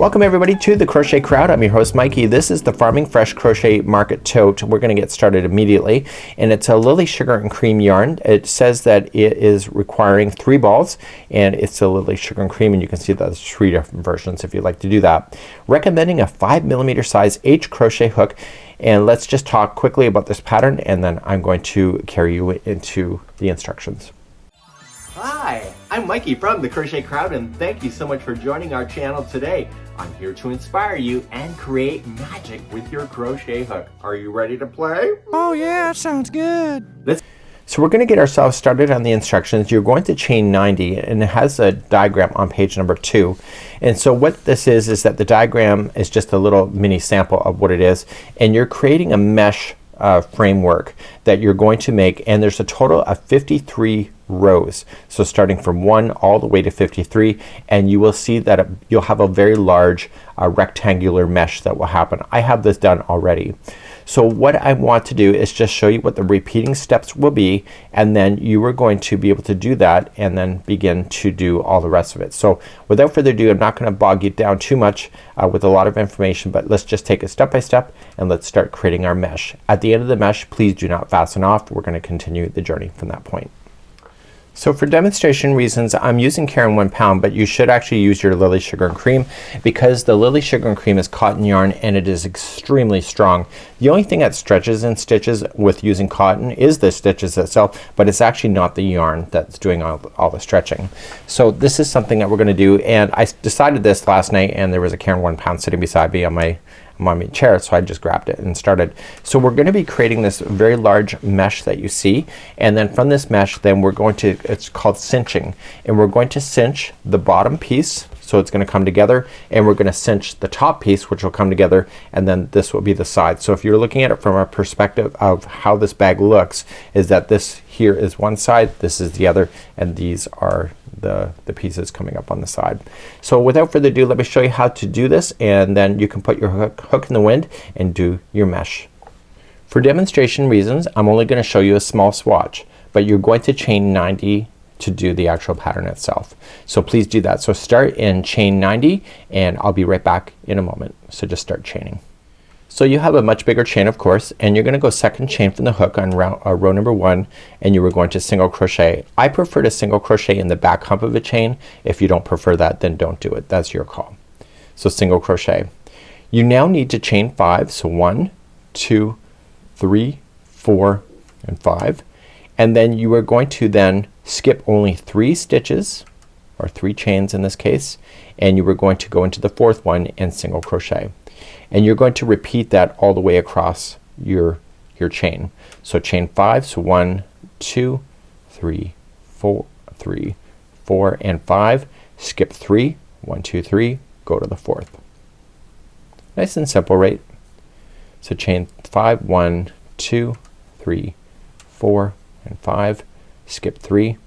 Welcome everybody to the Crochet Crowd. I'm your host Mikey. This is the Farming Fresh Crochet Market Tote. We're going to get started immediately, and it's a Lily Sugar and Cream yarn. It says that it is requiring 3 balls, and it's a Lily Sugar and Cream, and you can see that there's 3 different versions if you'd like to do that. Recommending a 5mm size H crochet hook, and let's just talk quickly about this pattern, and then I'm going to carry you into the instructions. Hi, I'm Mikey from the Crochet Crowd, and thank you so much for joining our channel today. I'm here to inspire you and create magic with your crochet hook. Are you ready to play? Oh yeah, sounds good. So we're going to get ourselves started on the instructions. You're going to chain 90, and it has a diagram on page number 2. And so what this is that the diagram is just a little mini sample of what it is, and you're creating a mesh framework that you're going to make, and there's a total of 53 rows. So starting from 1 all the way to 53, and you will see that you'll have a very large rectangular mesh that will happen. I have this done already. So what I want to do is just show you what the repeating steps will be, and then you are going to be able to do that and then begin to do all the rest of it. So without further ado, I'm not going to bog you down too much with a lot of information, but let's just take it step by step and let's start creating our mesh. At the end of the mesh, please do not fasten off. We're going to continue the journey from that point. So for demonstration reasons, I'm using Caron 1 pound, but you should actually use your Lily Sugar and Cream, because the Lily Sugar and Cream is cotton yarn and it is extremely strong. The only thing that stretches in stitches with using cotton is the stitches itself, but it's actually not the yarn that's doing all the stretching. So this is something that we're gonna do, and I decided this last night, and there was a Caron 1 pound sitting beside me on my chair, so I just grabbed it and started. So we're gonna be creating this very large mesh that you see, and then from this mesh then we're going to, it's called cinching, and we're going to cinch the bottom piece so it's gonna come together, and we're gonna cinch the top piece which will come together, and then this will be the side. So if you're looking at it from a perspective of how this bag looks, is that this here is one side, this is the other, and these are the pieces coming up on the side. So without further ado, let me show you how to do this, and then you can put your hook in the wind and do your mesh. For demonstration reasons, I'm only going to show you a small swatch, but you're going to chain 90 to do the actual pattern itself. So please do that. So start in chain 90, and I'll be right back in a moment. So just start chaining. So you have a much bigger chain, of course, and you're gonna go second chain from the hook on row number 1, and you were going to single crochet. I prefer to single crochet in the back hump of a chain. If you don't prefer that, then don't do it. That's your call. So single crochet. You now need to chain 5. So 1, 2, 3, 4, and 5, and then you are going to then skip only 3 stitches, or 3 chains in this case, and you were going to go into the 4th one and single crochet. And you're going to repeat that all the way across your chain. So chain 5, so 1, 2, 3, 4, 3, 4, and 5. Skip 3, 1, 2, 3, go to the 4th. Nice and simple, right? So chain 5, 1, 2, 3, 4, and 5. Skip 3.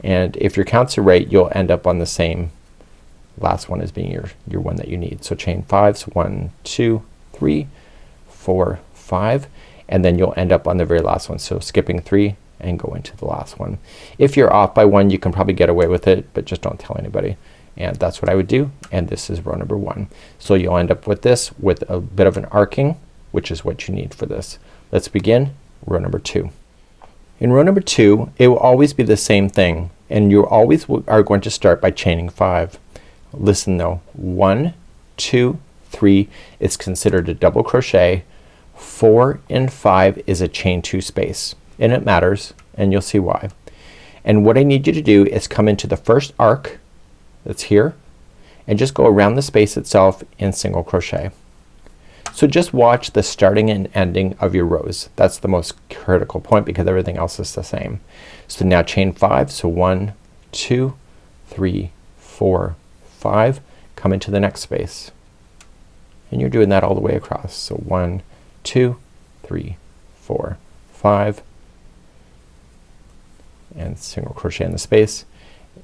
And if your counts are right, you'll end up on the same last one as being your one that you need. So chain 5, so 1, 2, 3, 4, 5, and then you'll end up on the very last one. So skipping 3 and go into the last one. If you're off by 1, you can probably get away with it, but just don't tell anybody. And that's what I would do, and this is row number 1. So you'll end up with this with a bit of an arcing, which is what you need for this. Let's begin row number 2. In row number 2, it will always be the same thing, and you always are going to start by chaining 5. Listen though, 1, 2, 3 is considered a double crochet. 4 and 5 is a chain 2 space, and it matters, and you'll see why. And what I need you to do is come into the first arc that's here, and just go around the space itself and single crochet. So just watch the starting and ending of your rows. That's the most critical point, because everything else is the same. So now chain 5, so 1, 2, 3, 4, 5, come into the next space, and you're doing that all the way across. So 1, 2, 3, 4, 5, and single crochet in the space,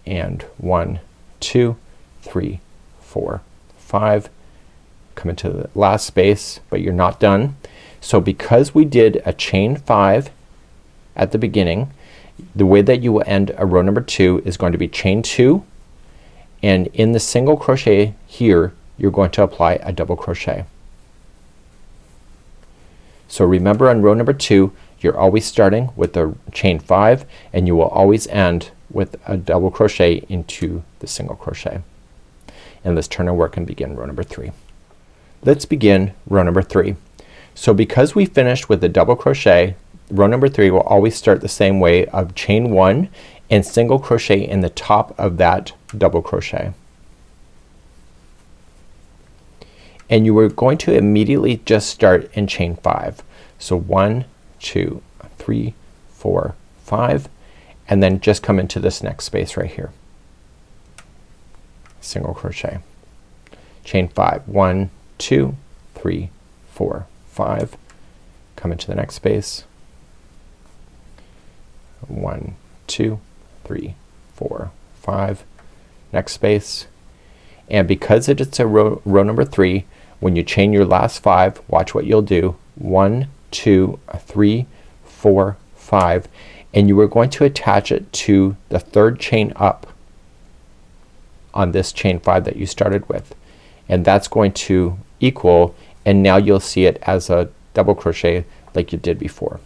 and 1, 2, 3, 4, 5, come into the last space, but you're not done. So because we did a chain 5 at the beginning, the way that you will end a row number 2 is going to be chain 2 and in the single crochet here you're going to apply a double crochet. So remember, on row number 2 you're always starting with the chain 5 and you will always end with a double crochet into the single crochet. And let's turn our work and begin row number 3. Let's begin row number 3. So because we finished with the double crochet, row number 3 will always start the same way of chain 1 and single crochet in the top of that double crochet. And you are going to immediately just start in chain 5. So 1, 2, 3, 4, 5, and then just come into this next space right here. Single crochet, chain 5, 1, 2, 3, 4, 5, come into the next space, 1, 2, 3, 4, 5, next space. And because it's a row number 3, when you chain your last 5, watch what you'll do. 1, 2, 3, 4, 5, and you are going to attach it to the third chain up on this chain 5 that you started with, and that's going to equal, and now you'll see it as a double crochet like you did before.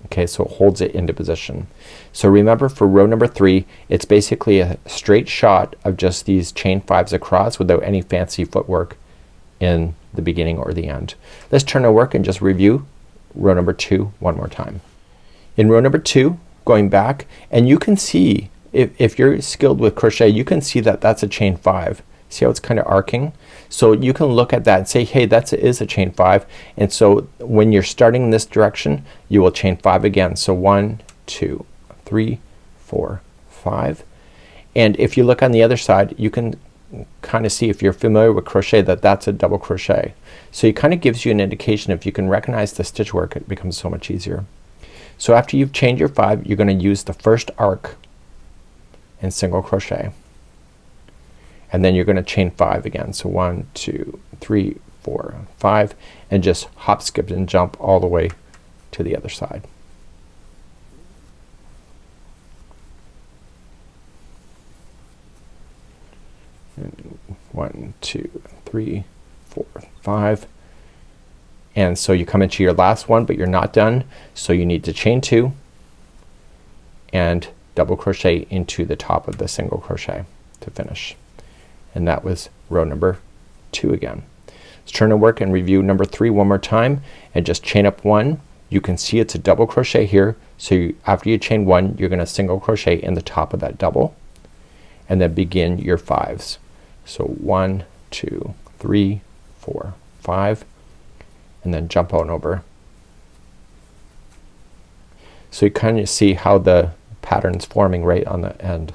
Okay, so it holds it into position. So remember, for row number 3 it's basically a straight shot of just these chain 5s across without any fancy footwork in the beginning or the end. Let's turn our work and just review row number 2 one more time. In row number 2, going back, and you can see if you're skilled with crochet, you can see that that's a chain 5. See how it's kind of arcing? So you can look at that and say, hey, that is a chain 5. And so when you're starting in this direction you will chain 5 again. So 1, 2, 3, 4, 5. And if you look on the other side you can kind of see, if you're familiar with crochet, that that's a double crochet. So it kind of gives you an indication. If you can recognize the stitch work, it becomes so much easier. So after you've chained your 5 you're going to use the first arc and single crochet, and then you're going to chain 5 again. So 1, 2, 3, 4, 5, and just hop, skip, and jump all the way to the other side. And 1, 2, 3, 4, 5, and so you come into your last one, but you're not done, so you need to chain 2 and double crochet into the top of the single crochet to finish. And that was row number 2 again. Let's turn to work and review number 3 one more time and just chain up 1. You can see it's a double crochet here, so after you chain 1 you're gonna single crochet in the top of that double and then begin your 5s. So 1, 2, 3, 4, 5, and then jump on over. So you kind of see how the pattern's forming right on the end,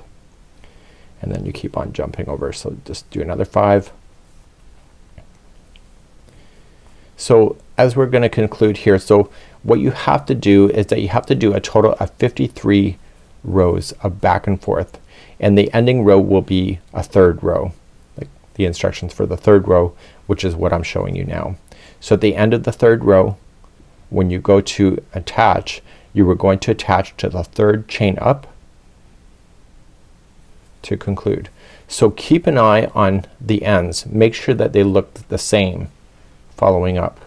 and then you keep on jumping over. So just do another 5. So as we're going to conclude here, so what you have to do is that you have to do a total of 53 rows of back and forth, and the ending row will be a 3rd row, like the instructions for the 3rd row, which is what I'm showing you now. So at the end of the 3rd row, when you go to attach, you are going to attach to the 3rd chain up to conclude. So keep an eye on the ends, make sure that they look the same following up,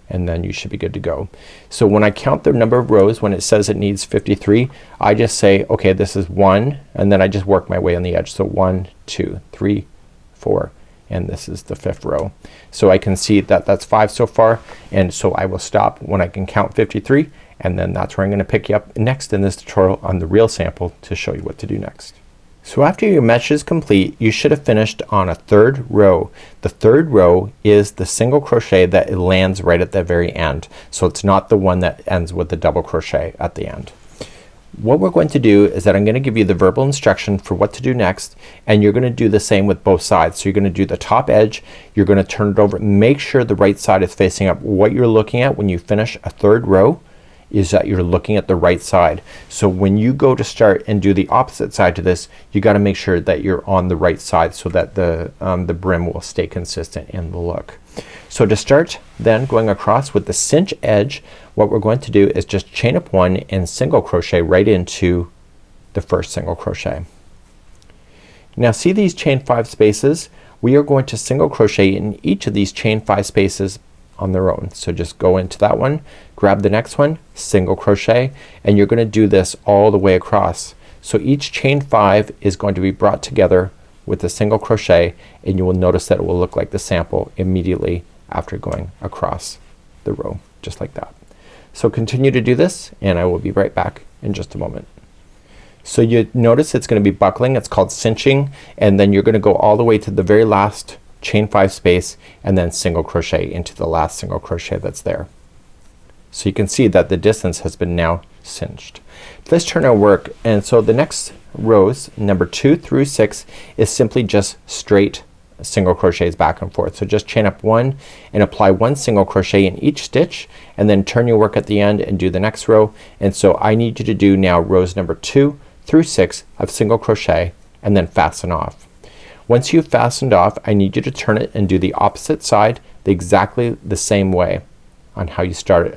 and then you should be good to go. So when I count the number of rows, when it says it needs 53, I just say, okay, this is 1, and then I just work my way on the edge. So 1, 2, 3, 4, and this is the 5th row. So I can see that that's 5 so far, and so I will stop when I can count 53, and then that's where I'm gonna pick you up next in this tutorial on the real sample to show you what to do next. So after your mesh is complete, you should have finished on a 3rd row. The 3rd row is the single crochet that it lands right at the very end. So it's not the one that ends with the double crochet at the end. What we're going to do is that I'm gonna give you the verbal instruction for what to do next, and you're gonna do the same with both sides. So you're gonna do the top edge, you're gonna turn it over, make sure the right side is facing up. What you're looking at when you finish a 3rd row is that you're looking at the right side. So when you go to start and do the opposite side to this, you gotta make sure that you're on the right side so that the brim will stay consistent in the look. So to start then going across with the cinch edge, what we're going to do is just chain up 1 and single crochet right into the first single crochet. Now see these chain 5 spaces? We are going to single crochet in each of these chain 5 spaces on their own. So just go into that one, grab the next one, single crochet, and you're gonna do this all the way across. So each chain 5 is going to be brought together with a single crochet, and you will notice that it will look like the sample immediately after going across the row, just like that. So continue to do this, and I will be right back in just a moment. So you notice it's gonna be buckling. It's called cinching, and then you're gonna go all the way to the very last chain 5 space and then single crochet into the last single crochet that's there. So you can see that the distance has been now cinched. Let's turn our work, and so the next rows, number 2 through 6, is simply just straight single crochets back and forth. So just chain up 1 and apply 1 single crochet in each stitch, and then turn your work at the end and do the next row. And so I need you to do now rows number 2 through 6 of single crochet and then fasten off. Once you've fastened off, I need you to turn it and do the opposite side exactly the same way on how you started,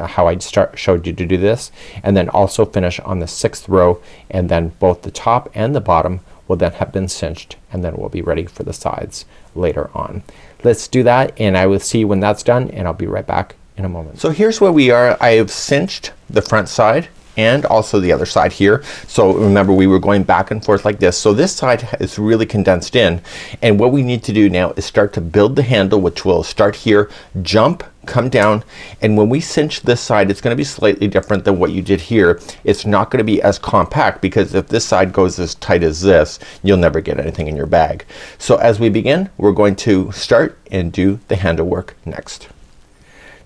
showed you to do this, and then also finish on the 6th row, and then both the top and the bottom will then have been cinched, and then we'll be ready for the sides later on. Let's do that, and I will see you when that's done, and I'll be right back in a moment. So here's where we are. I have cinched the front side and also the other side here. So remember, we were going back and forth like this. So this side is really condensed in, and what we need to do now is start to build the handle, which will start here, jump, come down, and when we cinch this side, it's gonna be slightly different than what you did here. It's not gonna be as compact, because if this side goes as tight as this, you'll never get anything in your bag. So as we begin, we're going to start and do the handle work next.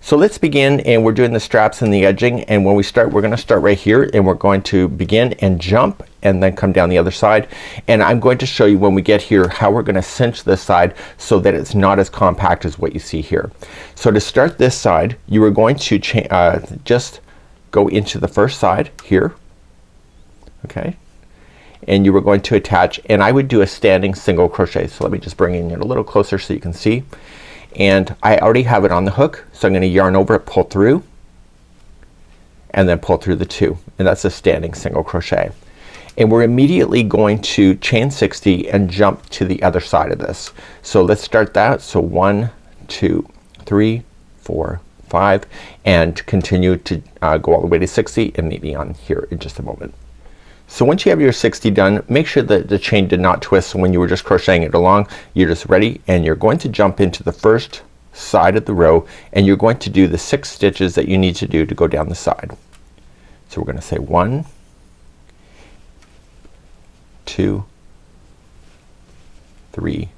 So let's begin, and we're doing the straps and the edging, and when we start, we're gonna start right here, and we're going to begin and jump and then come down the other side, and I'm going to show you when we get here how we're gonna cinch this side so that it's not as compact as what you see here. So to start this side, you are going to just go into the first side here, okay, and you are going to attach, and I would do a standing single crochet. So let me just bring it a little closer so you can see. And I already have it on the hook, so I'm gonna yarn over it, pull through, and then pull through the 2, and that's a standing single crochet. And we're immediately going to chain 60 and jump to the other side of this. So let's start that. So 1 2 3 4 5, and continue to go all the way to 60, and meet me on here in just a moment. So once you have your 60 done, make sure that the chain did not twist when you were just crocheting it along. You're just ready, and you're going to jump into the first side of the row, and you're going to do the 6 stitches that you need to do to go down the side. So we're gonna say 1 2 3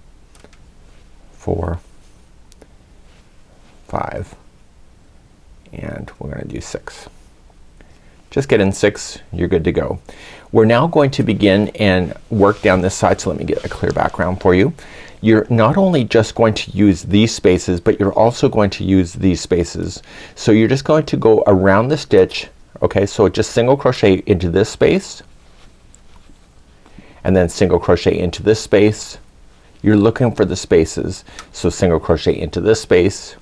4 5, and we're gonna do 6. Just get in 6, you're good to go. We're now going to begin and work down this side, so let me get a clear background for you. You're not only just going to use these spaces, but you're also going to use these spaces. So you're just going to go around the stitch, okay, so just single crochet into this space, and then single crochet into this space. You're looking for the spaces, so single crochet into this space,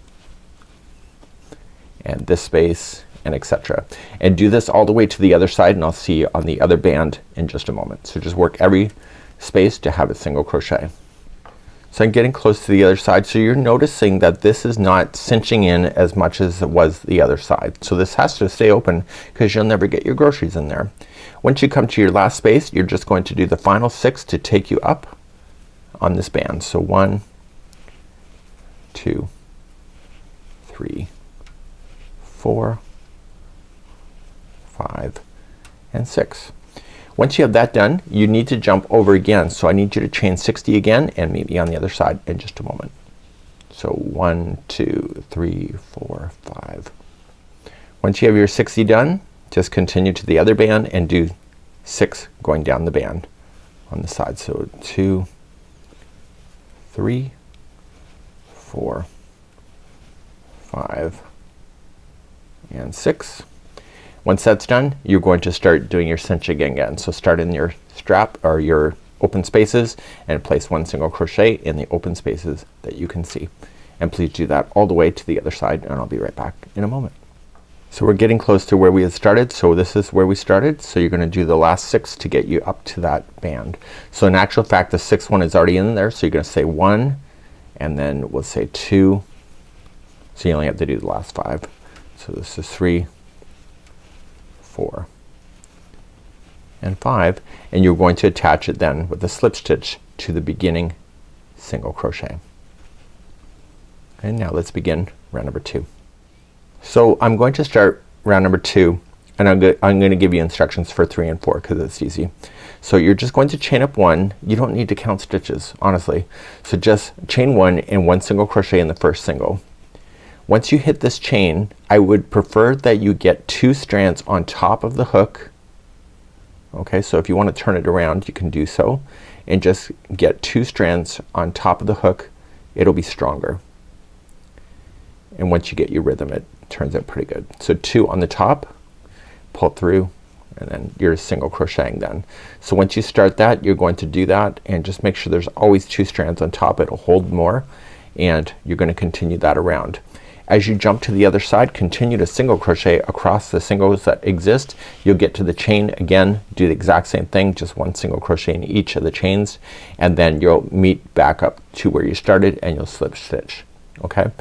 and this space, and etc. And do this all the way to the other side, and I'll see you on the other band in just a moment. So just work every space to have a single crochet. So I'm getting close to the other side, so you're noticing that this is not cinching in as much as it was the other side. So this has to stay open, because you'll never get your groceries in there. Once you come to your last space, you're just going to do the final 6 to take you up on this band. So 1 2 3 4 5 and 6. Once you have that done, you need to jump over again. So I need you to chain 60 again, and meet me on the other side in just a moment. So 1 2 3 4 5. Once you have your 60 done, just continue to the other band and do 6 going down the band on the side. So 2 3 4 5 and 6. Once that's done, you're going to start doing your cinching again. So start in your strap or your open spaces, and place 1 single crochet in the open spaces that you can see. And please do that all the way to the other side, and I'll be right back in a moment. So we're getting close to where we had started. So this is where we started. So you're gonna do the last 6 to get you up to that band. So in actual fact the 6th one is already in there. So you're gonna say 1 and then we'll say 2. So you only have to do the last 5. So this is 3, 4 and 5, and you're going to attach it then with a slip stitch to the beginning single crochet. And now let's begin round number 2. So I'm going to start round number 2 and I'm going to give you instructions for 3 and 4 because it's easy. So you're just going to chain up 1. You don't need to count stitches honestly. So just chain 1 and 1 single crochet in the first single. Once you hit this chain, I would prefer that you get 2 strands on top of the hook. Okay, so if you want to turn it around you can do so and just get 2 strands on top of the hook. It'll be stronger. And once you get your rhythm it turns out pretty good. So 2 on the top, pull through, and then you're single crocheting then. So once you start that you're going to do that and just make sure there's always 2 strands on top. It'll hold more and you're gonna continue that around. As you jump to the other side continue to single crochet across the singles that exist. You'll get to the chain again, do the exact same thing, just 1 single crochet in each of the chains, and then you'll meet back up to where you started and you'll slip stitch. Okay,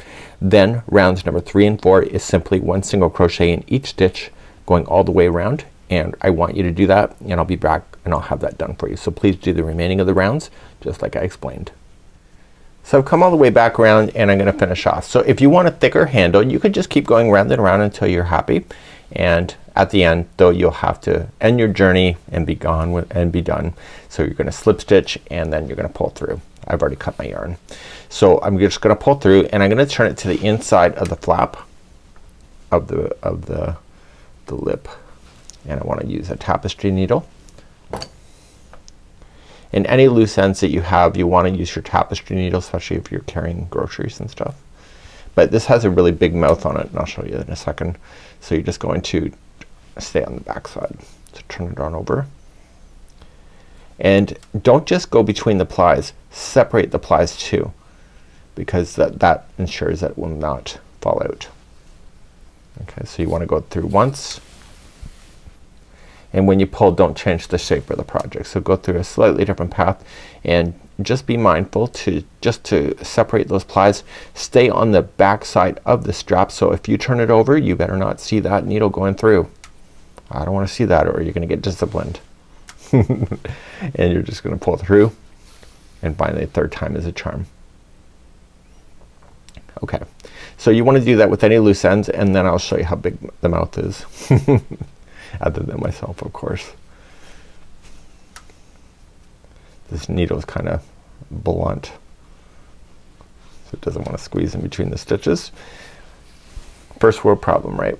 then rounds number 3 and 4 is simply 1 single crochet in each stitch going all the way around, and I want you to do that and I'll be back and I'll have that done for you. So please do the remaining of the rounds just like I explained. So I've come all the way back around and I'm gonna finish off. So if you want a thicker handle you could just keep going round and around until you're happy, and at the end though you'll have to end your journey and be gone with, and be done. So you're gonna slip stitch and then you're gonna pull through. I've already cut my yarn. So I'm just gonna pull through and I'm gonna turn it to the inside of the flap of the lip, and I want to use a tapestry needle. And any loose ends that you have you want to use your tapestry needle, especially if you're carrying groceries and stuff. But this has a really big mouth on it and I'll show you in a second. So you're just going to stay on the back side. So turn it on over. And don't just go between the plies, separate the plies too, because that ensures that it will not fall out. Okay, so you want to go through once, and when you pull don't change the shape of the project. So go through a slightly different path and just be mindful to separate those plies. Stay on the back side of the strap, so if you turn it over you better not see that needle going through. I don't want to see that or you're gonna get disciplined. And you're just gonna pull through, and finally 3rd time is a charm. Okay, so you want to do that with any loose ends and then I'll show you how big the mouth is. Other than myself of course. This needle is kind of blunt, so it doesn't want to squeeze in between the stitches. First world problem, right?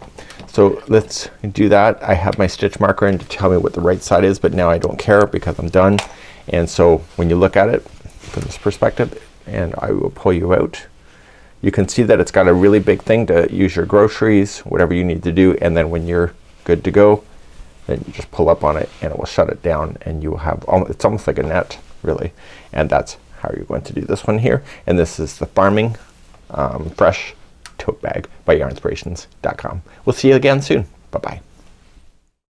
So let's do that. I have my stitch marker in to tell me what the right side is, but now I don't care because I'm done. And so when you look at it from this perspective, and I will pull you out, you can see that it's got a really big thing to use your groceries, whatever you need to do, and then when you're good to go then you just pull up on it and it will shut it down and you will have it's almost like a net really, and that's how you're going to do this one here. And this is the Farming Fresh Tote Bag by yarnspirations.com. We'll see you again soon. Bye bye.